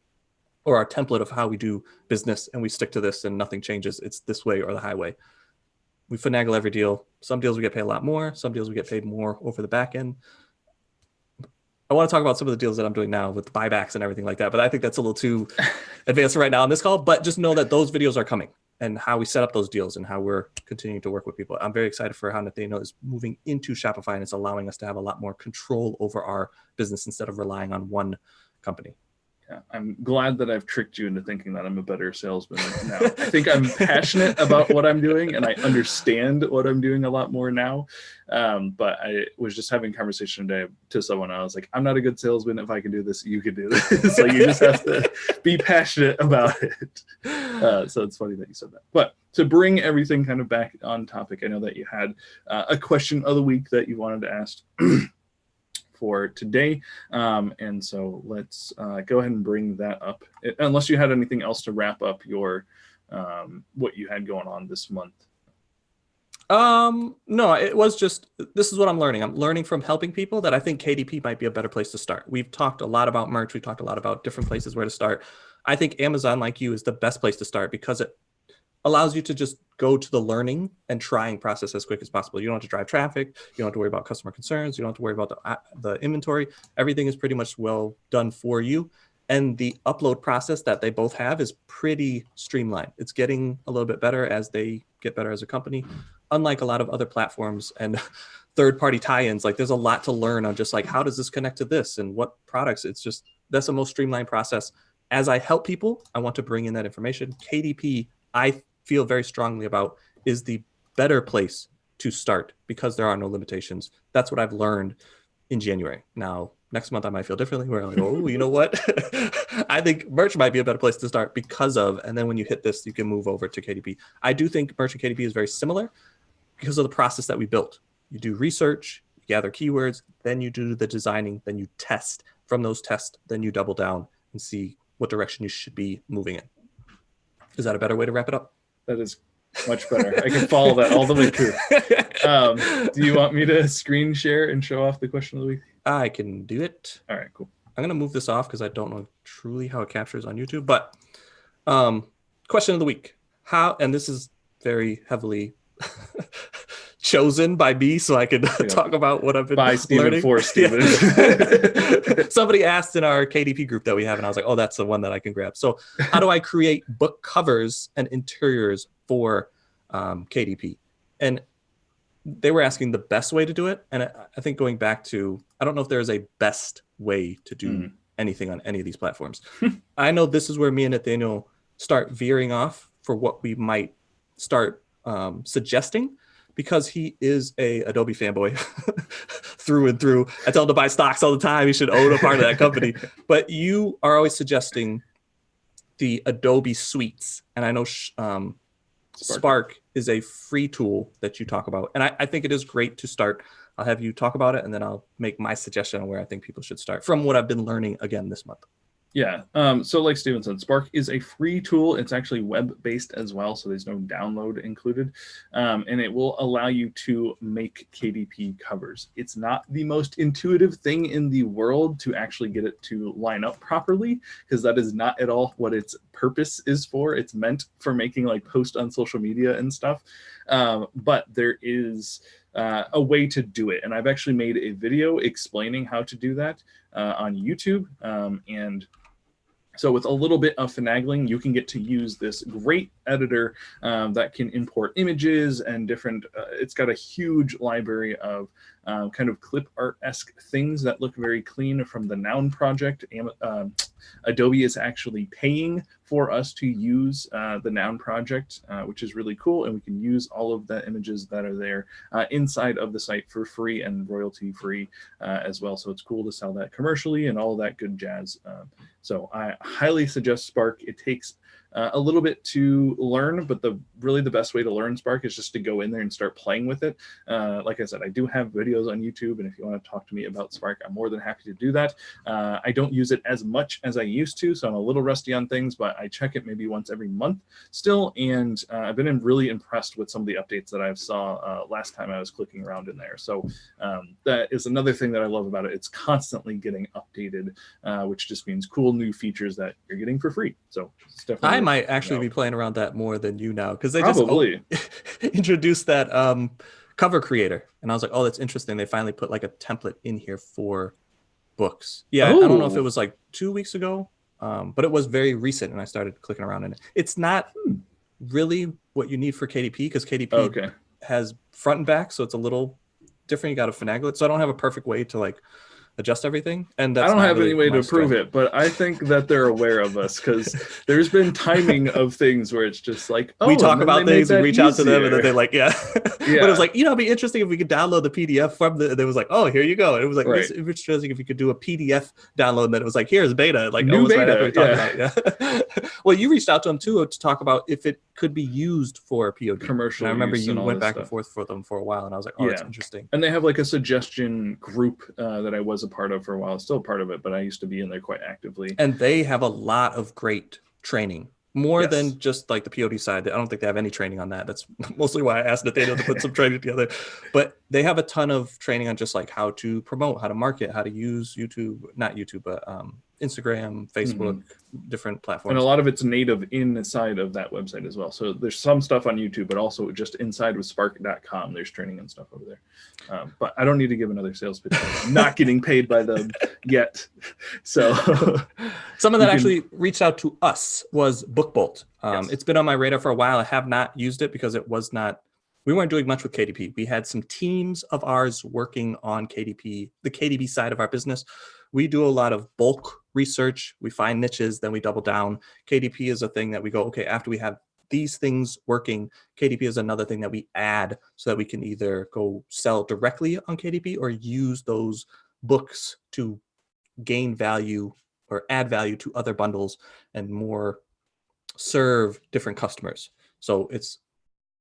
or our template of how we do business, and we stick to this and nothing changes. It's this way or the highway. We finagle every deal. Some deals we get paid a lot more. Some deals we get paid more over the back end. I want to talk about some of the deals that I'm doing now with buybacks and everything like that, but I think that's a little too advanced right now on this call. But just know that those videos are coming, and how we set up those deals and how we're continuing to work with people. I'm very excited for how Nathaniel is moving into Shopify, and it's allowing us to have a lot more control over our business instead of relying on one company. Yeah, I'm glad that I've tricked you into thinking that I'm a better salesman now. I think I'm passionate about what I'm doing, and I understand what I'm doing a lot more now. But I was just having a conversation today to someone. I was like, I'm not a good salesman. If I can do this, you can do this. So you just have to be passionate about it. So it's funny that you said that. But to bring everything kind of back on topic, I know that you had a question of the week that you wanted to ask for today, and so let's go ahead and bring that up, unless you had anything else to wrap up your what you had going on this month. No, it was just, this is what I'm learning from helping people, that I think KDP might be a better place to start. We've talked a lot about merch, we talked a lot about different places where to start. I think Amazon, like you, is the best place to start, because it allows you to just go to the learning and trying process as quick as possible. You don't have to drive traffic. You don't have to worry about customer concerns. You don't have to worry about the inventory. Everything is pretty much well done for you. And the upload process that they both have is pretty streamlined. It's getting a little bit better as they get better as a company. Unlike a lot of other platforms and third-party tie-ins, like there's a lot to learn on just like, how does this connect to this and what products? It's just, that's the most streamlined process. As I help people, I want to bring in that information. KDP, I feel very strongly about, is the better place to start, because there are no limitations. That's what I've learned in January. Now, next month I might feel differently. We're like, oh, you know what? I think merch might be a better place to start because of, and then when you hit this, you can move over to KDP. I do think merch and KDP is very similar because of the process that we built. You do research, you gather keywords, then you do the designing, then you test. From those tests, then you double down and see what direction you should be moving in. Is that a better way to wrap it up? That is much better. I can follow that all the way through. Do you want me to screen share and show off the question of the week? I can do it. All right, cool. I'm going to move this off because I don't know truly how it captures on YouTube. But question of the week. How, and this is very heavily chosen by me so I can talk about what I've been by Stephen learning. For Stephen. Yeah. Somebody asked in our KDP group that we have, and I was like, oh, that's the one that I can grab. So how do I create book covers and interiors for KDP? And they were asking the best way to do it. And I think going back to, I don't know if there is a best way to do anything on any of these platforms. I know this is where me and Nathaniel start veering off for what we might start suggesting, because he is a Adobe fanboy through and through. I tell him to buy stocks all the time. He should own a part of that company. But you are always suggesting the Adobe suites. And I know Spark is a free tool that you talk about. And I think it is great to start. I'll have you talk about it, and then I'll make my suggestion on where I think people should start from what I've been learning again this month. Yeah. So like Steven said, Spark is a free tool. It's actually web-based as well, so there's no download included. And it will allow you to make KDP covers. It's not the most intuitive thing in the world to actually get it to line up properly, because that is not at all what its purpose is for. It's meant for making like posts on social media and stuff. But there is a way to do it. And I've actually made a video explaining how to do that on YouTube. And so with a little bit of finagling, you can get to use this great editor that can import images and different, it's got a huge library of kind of clip art-esque things that look very clean from the Noun project. Adobe is actually paying for us to use the Noun project, which is really cool. And we can use all of the images that are there inside of the site for free and royalty free as well. So it's cool to sell that commercially and all of that good jazz. So I highly suggest Spark. It takes a little bit to learn, but really the best way to learn Spark is just to go in there and start playing with it. Like I said, I do have videos on YouTube, and if you want to talk to me about Spark, I'm more than happy to do that. I don't use it as much as I used to, so I'm a little rusty on things, but I check it maybe once every month still, and I've been really impressed with some of the updates that I saw last time I was clicking around in there. So that is another thing that I love about it. It's constantly getting updated, which just means cool new features that you're getting for free. So it's definitely, I might actually be playing around that more than you now, because they probably just introduced that cover creator, and I was like, oh, that's interesting. They finally put like a template in here for books. Yeah, I don't know if it was like 2 weeks ago, but it was very recent, and I started clicking around in it. It's not really what you need for KDP, because KDP has front and back, so it's a little different. You got to finagle it. So I don't have a perfect way to like adjust everything, and that's I don't have really any way to strength. prove it, but I think that they're aware of us, because there's been timing of things where it's just like, oh, we talk about things and reach out to them, and then they're like, yeah. But it was like, it'd be interesting if we could download the PDF from the. It was like, oh, here you go. And it was like, it's interesting if you could do a PDF download, and then it was like, here's beta, like new beta. Right about it. Well, you reached out to them too to talk about if it could be used for POD. Commercial. And I remember you went back stuff. And forth for them for a while, and I was like, oh, that's interesting. And they have like a suggestion group that I was a part of for a while. Still part of it, but I used to be in there quite actively. And they have a lot of great training, more than just like the POD side. I don't think they have any training on that. That's mostly why I asked Nathaniel to put some training together. But they have a ton of training on just like how to promote, how to market, how to use YouTube, not YouTube, but Instagram, Facebook, different platforms. And a lot of it's native inside of that website as well. So there's some stuff on YouTube, but also just inside with spark.com, there's training and stuff over there. But I don't need to give another sales pitch. I'm not getting paid by them yet. So someone that actually reached out to us was Bookbolt. It's been on my radar for a while. I have not used it because we weren't doing much with KDP. We had some teams of ours working on KDP, the KDP side of our business. We do a lot of bulk research. We find niches, then we double down. KDP is a thing that we go, okay, after we have these things working, KDP is another thing that we add so that we can either go sell directly on KDP or use those books to gain value or add value to other bundles and more serve different customers. So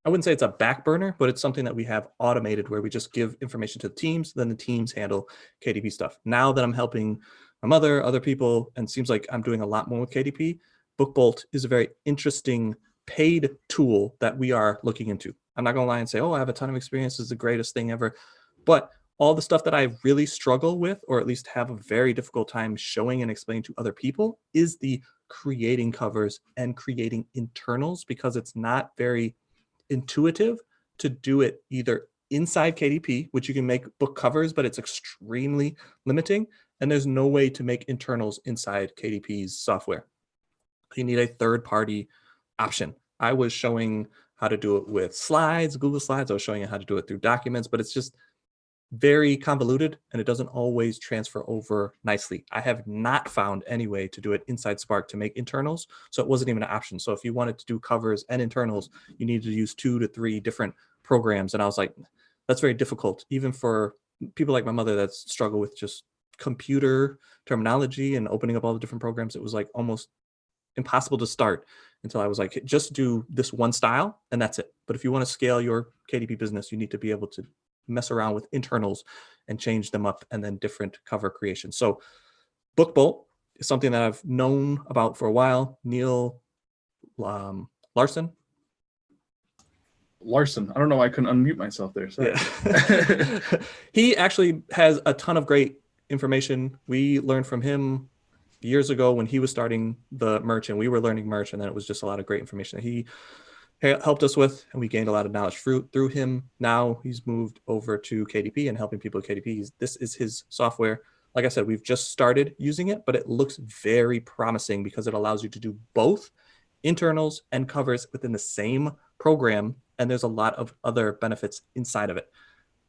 I wouldn't say it's a back burner, but it's something that we have automated where we just give information to the teams, then the teams handle KDP stuff. Now that I'm helping my mother, other people, and it seems like I'm doing a lot more with KDP, Bookbolt is a very interesting paid tool that we are looking into. I'm not going to lie and say, oh, I have a ton of experience. This is the greatest thing ever. But all the stuff that I really struggle with, or at least have a very difficult time showing and explaining to other people, is the creating covers and creating internals, because it's not very intuitive to do it either inside KDP, which you can make book covers, but it's extremely limiting. And there's no way to make internals inside KDP's software. You need a third-party option. I was showing how to do it with slides, Google Slides. I was showing you how to do it through documents, but it's just very convoluted and it doesn't always transfer over nicely. I have not found any way to do it inside Spark to make internals, so it wasn't even an option. So if you wanted to do covers and internals, you needed to use 2 to 3 different programs. And I was like, that's very difficult, even for people like my mother that struggle with just computer terminology and opening up all the different programs. It was like almost impossible to start until I was like, just do this one style and that's it. But if you want to scale your KDP business, you need to be able to mess around with internals and change them up, and then different cover creation. So Bookbolt is something that I've known about for a while. Neil Larson. I don't know why I couldn't unmute myself there. Sorry. Yeah. He actually has a ton of great information. We learned from him years ago when he was starting the merch, and we were learning merch, and then it was just a lot of great information that he helped us with, and we gained a lot of knowledge through him. Now he's moved over to KDP and helping people with KDP. This is his software. Like I said, we've just started using it, but it looks very promising because it allows you to do both internals and covers within the same program, and there's a lot of other benefits inside of it.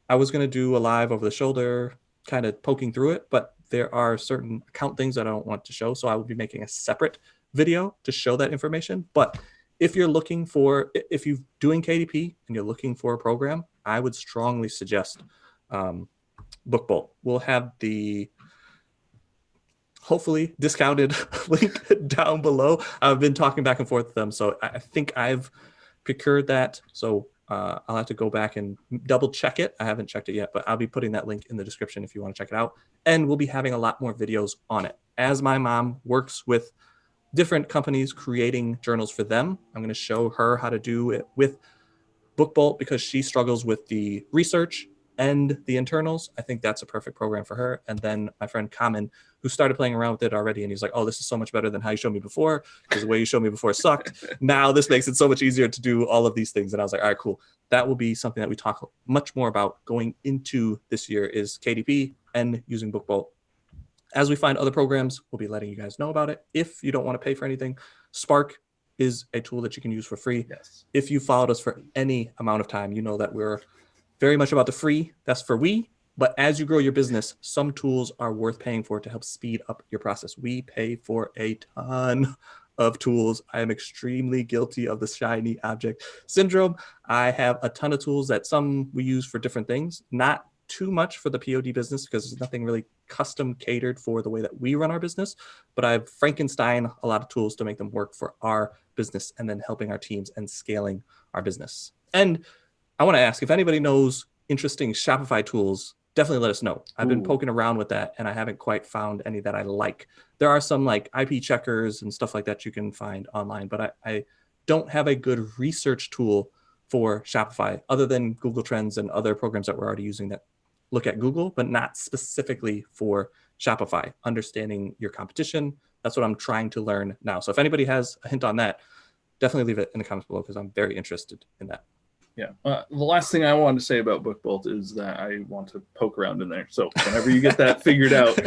I was going to do a live over the shoulder kind of poking through it, but there are certain account things that I don't want to show, so I will be making a separate video to show that information. But if you're doing KDP and you're looking for a program, I would strongly suggest Bookbolt. We'll have the hopefully discounted link down below. I've been talking back and forth with them, so I think I've procured that. So I'll have to go back and double check it. I haven't checked it yet, but I'll be putting that link in the description if you want to check it out. And we'll be having a lot more videos on it. As my mom works with different companies creating journals for them, I'm going to show her how to do it with Bookbolt because she struggles with the research and the internals. I think that's a perfect program for her. And then my friend Kamen, who started playing around with it already, and he's like, oh, this is so much better than how you showed me before, because the way you showed me before sucked. Now this makes it so much easier to do all of these things. And I was like, all right, cool. That will be something that we talk much more about going into this year, is KDP and using Bookbolt. As we find other programs, we'll be letting you guys know about it. If you don't want to pay for anything, Spark is a tool that you can use for free. Yes. If you followed us for any amount of time, you know that we're very much about the free. That's for we. But as you grow your business, some tools are worth paying for to help speed up your process. We pay for a ton of tools. I am extremely guilty of the shiny object syndrome. I have a ton of tools that some we use for different things, not too much for the POD business because there's nothing really custom catered for the way that we run our business, but I've Frankenstein a lot of tools to make them work for our business and then helping our teams and scaling our business. And I want to ask if anybody knows interesting Shopify tools, definitely let us know. I've been poking around with that and I haven't quite found any that I like. There are some like IP checkers and stuff like that you can find online, but I don't have a good research tool for Shopify other than Google Trends and other programs that we're already using that look at Google, but not specifically for Shopify. Understanding your competition, that's what I'm trying to learn now. So if anybody has a hint on that, definitely leave it in the comments below because I'm very interested in that. Yeah. The last thing I wanted to say about Bookbolt is that I want to poke around in there. So whenever you get that figured out,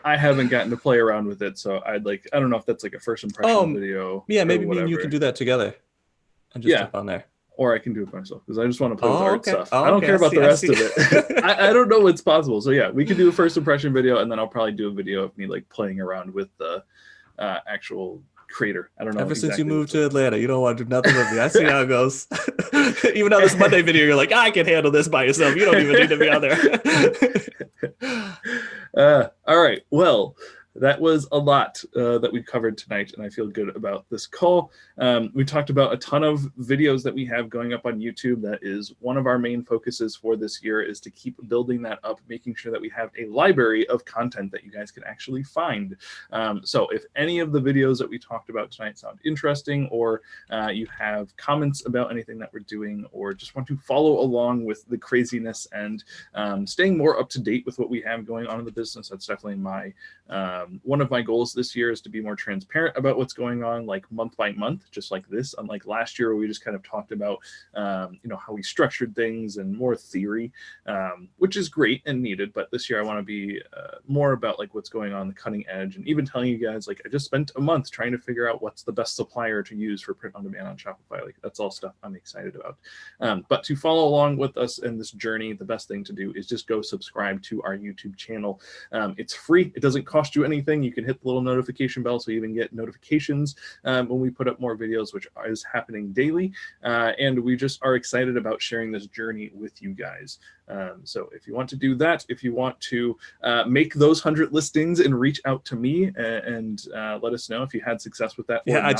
I haven't gotten to play around with it. So I don't know if that's like a first impression video. Yeah, maybe me and you can do that together and just jump on there. Or I can do it myself because I just want to play with art stuff. Oh, I don't care about the rest of it. I don't know what's possible. So yeah, we can do a first impression video, and then I'll probably do a video of me like playing around with the actual creator. I don't know. Ever since exactly you moved to Atlanta, you don't want to do nothing with me. I see how it goes. Even on this Monday video, you're like, I can handle this by yourself. You don't even need to be on there. All right. Well, that was a lot that we covered tonight, and I feel good about this call. We talked about a ton of videos that we have going up on YouTube. That is one of our main focuses for this year, is to keep building that up, making sure that we have a library of content that you guys can actually find. So if any of the videos that we talked about tonight sound interesting, or you have comments about anything that we're doing, or just want to follow along with the craziness and staying more up to date with what we have going on in the business, that's definitely my one of my goals this year, is to be more transparent about what's going on, like month by month, just like this. Unlike last year, where we just kind of talked about, how we structured things and more theory, which is great and needed. But this year, I want to be more about like what's going on the cutting edge, and even telling you guys, like, I just spent a month trying to figure out what's the best supplier to use for print on demand on Shopify. Like, that's all stuff I'm excited about. But to follow along with us in this journey, the best thing to do is just go subscribe to our YouTube channel. It's free. It doesn't cost you anything. You can hit the little notification bell so you even get notifications when we put up more videos, which is happening daily. And we just are excited about sharing this journey with you guys. So if you want to do that, if you want to make those 100 listings and reach out to me and let us know if you had success with that. Yeah,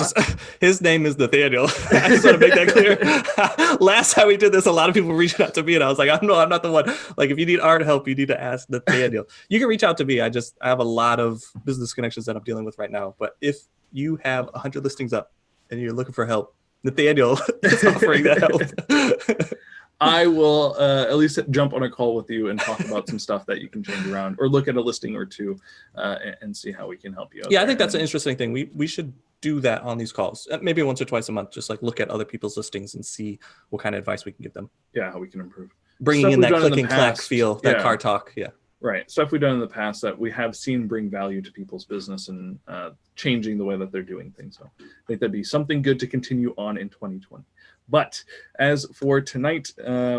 his name is Nathaniel. I just want to make that clear. Last time we did this, a lot of people reached out to me, and I was like, I'm not the one. Like, if you need art help, you need to ask Nathaniel. You can reach out to me. I have a lot of business connections that I'm dealing with right now. But if you have 100 listings up and you're looking for help, Nathaniel is offering that help. I will at least jump on a call with you and talk about some stuff that you can change around, or look at a listing or two and see how we can help you out. Yeah, I think that's an interesting thing. We should do that on these calls, maybe once or twice a month, just like look at other people's listings and see what kind of advice we can give them. Yeah, how we can improve. Bringing in that click and clack feel, that car talk. Yeah. Right. Stuff we've done in the past that we have seen bring value to people's business and changing the way that they're doing things. So I think that'd be something good to continue on in 2020. But as for tonight,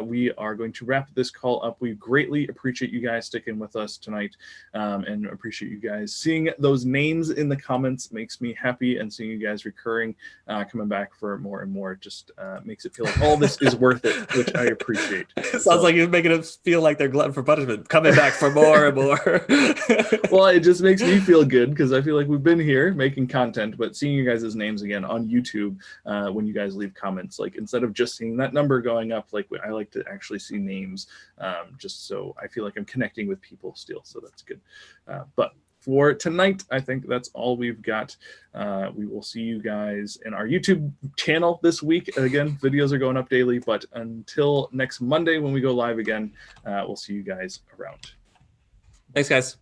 we are going to wrap this call up. We greatly appreciate you guys sticking with us tonight, and appreciate you guys seeing those names in the comments. Makes me happy, and seeing you guys recurring, coming back for more and more, just makes it feel like all this is worth it, which I appreciate. Sounds like you're making us feel like they're glutton for punishment, coming back for more and more. Well, it just makes me feel good, because I feel like we've been here making content, but seeing you guys' names again on YouTube when you guys leave comments, like, instead of just seeing that number going up, like, I like to actually see names, just so I feel like I'm connecting with people still. So that's good. But for tonight, I think that's all we've got. We will see you guys in our YouTube channel this week. Again, videos are going up daily, but until next Monday when we go live again, we'll see you guys around. Thanks, guys.